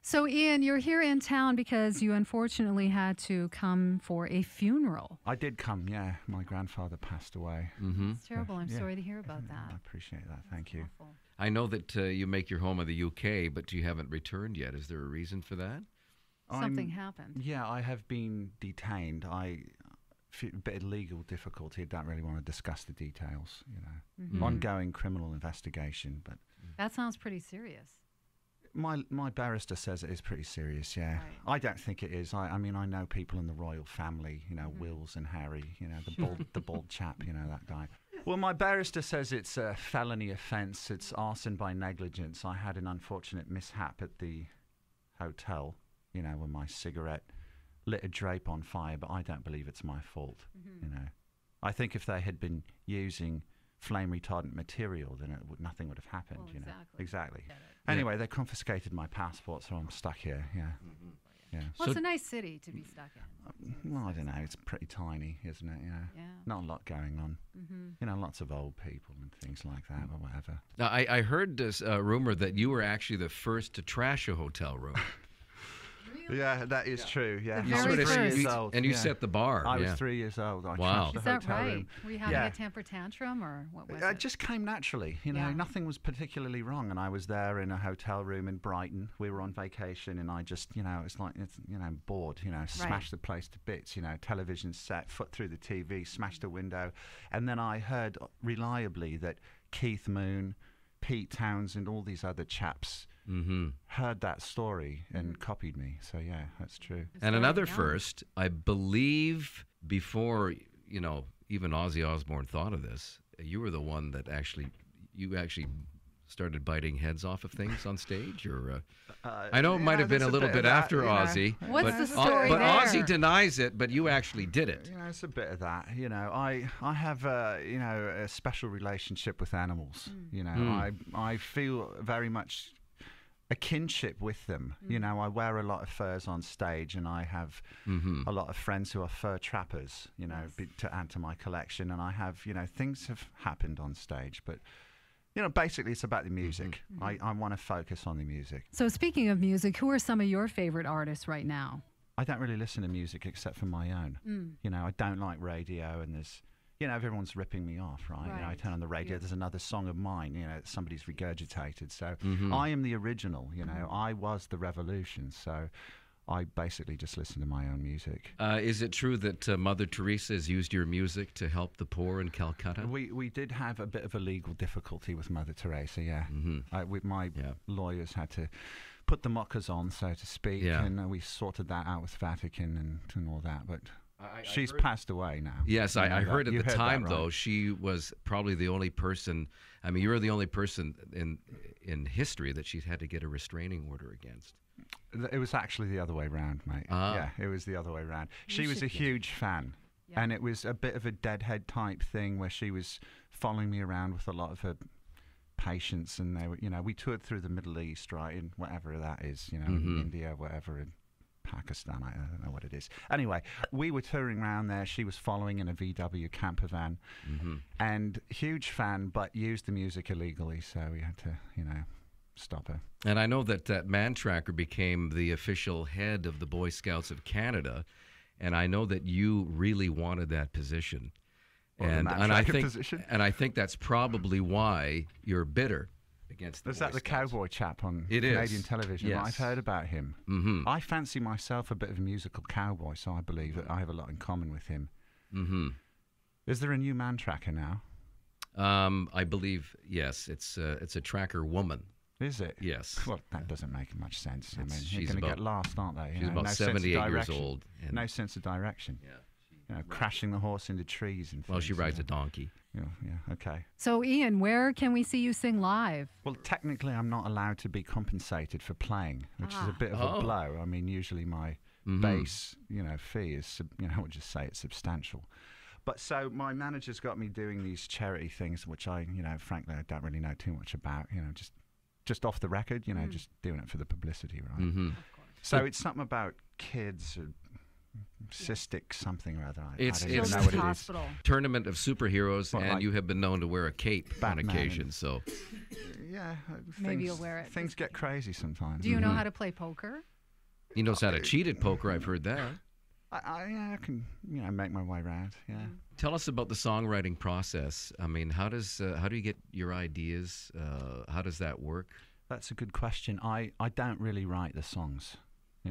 So, Ian, you're here in town because you unfortunately had to come for a funeral. I did come, yeah. My grandfather passed away. It's terrible. I'm sorry to hear about that. I appreciate that. Thank you. Awful. I know that you make your home in the UK, but you haven't returned yet. Is there a reason for that? Something happened. Yeah, I have been detained. I feel a bit of legal difficulty. I don't really want to discuss the details, you know. Ongoing criminal investigation, but... That sounds pretty serious. My barrister says it is pretty serious, yeah. Right. I don't think it is. I mean, I know people in the royal family, you know, Wills and Harry, you know, the bald chap, you know, that guy. Well, my barrister says it's a felony offence. It's arson by negligence. I had an unfortunate mishap at the hotel, you know, when my cigarette lit a drape on fire, but I don't believe it's my fault, you know. I think if they had been using flame retardant material, then nothing would have happened, you know. Exactly. Anyway, they confiscated my passport, so I'm stuck here, yeah. Yeah. Well, it's a nice city to be stuck in. Well, I don't know. It's pretty tiny, isn't it? You know? Yeah. Not a lot going on. You know, lots of old people and things like that or whatever. Now, I heard this rumor that you were actually the first to trash a hotel room. Yeah, that is true. Yeah, The I very was 3 first. years old. And you yeah. set the bar. I was yeah. 3 years old. I Wow. trashed the Is that hotel right? room. Were you having a temper tantrum or what was It it? just came naturally, you know. Yeah. Nothing was particularly wrong, and I was there in a hotel room in Brighton. We were on vacation, and I just, you know, you know, bored, you know, smashed the place to bits, you know, television set, foot through the TV, smashed a window, and then I heard reliably that Keith Moon, Pete Townsend, all these other chaps heard that story and copied me. So yeah, that's true. And another first, I believe, before you know even Ozzy Osbourne thought of this, you were the one that actually started biting heads off of things on stage, or I know it might have been a little bit after Ozzy. What's the story but there? Ozzy denies it, but you actually did it. You know, it's a bit of that. You know, I have you know, a special relationship with animals. You know, I feel very much a kinship with them. You know, I wear a lot of furs on stage, and I have a lot of friends who are fur trappers, you know, to add to my collection. And I have, you know, things have happened on stage, but, you know, basically it's about the music. I want to focus on the music. So speaking of music, who are some of your favorite artists right now? I don't really listen to music except for my own. You know, I don't like radio, and there's, you know, everyone's ripping me off, right? You know, I turn on the radio, there's another song of mine, you know, that somebody's regurgitated. So I am the original, you know, I was the revolution. So I basically just listen to my own music. Is it true that Mother Teresa has used your music to help the poor in Calcutta? We did have a bit of a legal difficulty with Mother Teresa, yeah. My lawyers had to put the mockers on, so to speak, and we sorted that out with Vatican and all that, but... She's passed away now. Yes, I heard at the time, right? though, she was probably the only person, I mean, you were the only person in history that she's had to get a restraining order against. It was actually the other way around, mate. Yeah, it was the other way around. She was a huge fan, and it was a bit of a deadhead type thing where she was following me around with a lot of her patients, and they were, you know, we toured through the Middle East, right, in whatever that is, you know, India, whatever, and Pakistan, I don't know what it is. Anyway, we were touring around there. She was following in a VW camper van, and huge fan, but used the music illegally, so we had to, you know, stop her. And I know that Man Tracker became the official head of the Boy Scouts of Canada, and I know that you really wanted that position. And I think that's probably why you're bitter against the Boy that the Scouts. cowboy chap on It Canadian is. television? Yes. I've heard about him. I fancy myself a bit of a musical cowboy, so I believe that I have a lot in common with him. Is there a new Man Tracker now? I believe, yes. It's a tracker woman. Is it? Yes. Well, that doesn't make much sense. I mean, she's you're going to about- get lost, aren't they? You She's know, about no sense of 78 years direction. old. And No sense of direction. Yeah. You know, crashing the horse into trees and things. Well, she rides you a donkey. know. Yeah, okay. So, Ian, where can we see you sing live? Well, technically, I'm not allowed to be compensated for playing, which is a bit of a blow. I mean, usually my base, you know, fee is, you know, I would just say it's substantial. But so my manager's got me doing these charity things, which I, you know, frankly, I don't really know too much about. You know, just off the record, you know, just doing it for the publicity, right? So it's something about kids, cystic something or other. I It's- don't even it's- know Children's what it is. Hospital. Tournament of superheroes, What, and like you have been known to wear a cape on Batman occasion. and- So Yeah, Maybe things, you'll wear it. Things get crazy sometimes. Do you know how to play poker? he knows how to cheat at poker. I've heard that. I can make my way around. Yeah. Tell us about the songwriting process. I mean, how do you get your ideas? How does that work? That's a good question. I don't really write the songs.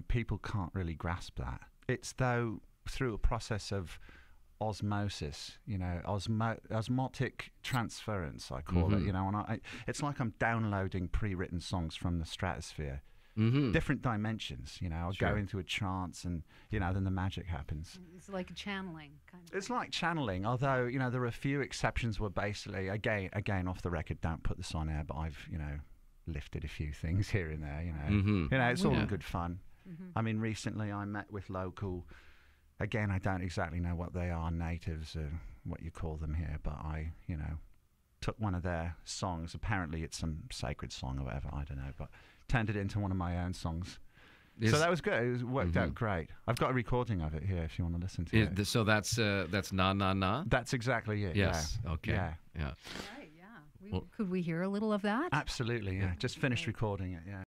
People can't really grasp that. It's though through a process of osmosis, osmotic transference, I call it. And it's like I'm downloading pre-written songs from the stratosphere. Mm-hmm. Different dimensions, I'll Sure. go into a trance and, then the magic happens. It's like a channeling kind of. It's like channeling, although, there are a few exceptions where basically, again, off the record, don't put this on air, but I've, lifted a few things here and there, Mm-hmm. It's all Yeah. in good fun. Mhm. I mean, recently I met with local, again, I don't exactly know what they are, natives or what you call them here, but I, took one of their songs. Apparently it's some sacred song or whatever, I don't know, but turned it into one of my own songs. So that was good. It worked out great. I've got a recording of it here if you want to listen to it. So that's Na Na Na? That's exactly it. Yes. Yeah. Okay. Yeah. Yeah. Right, yeah. Could we hear a little of that? Absolutely, yeah. Just finished recording it, yeah.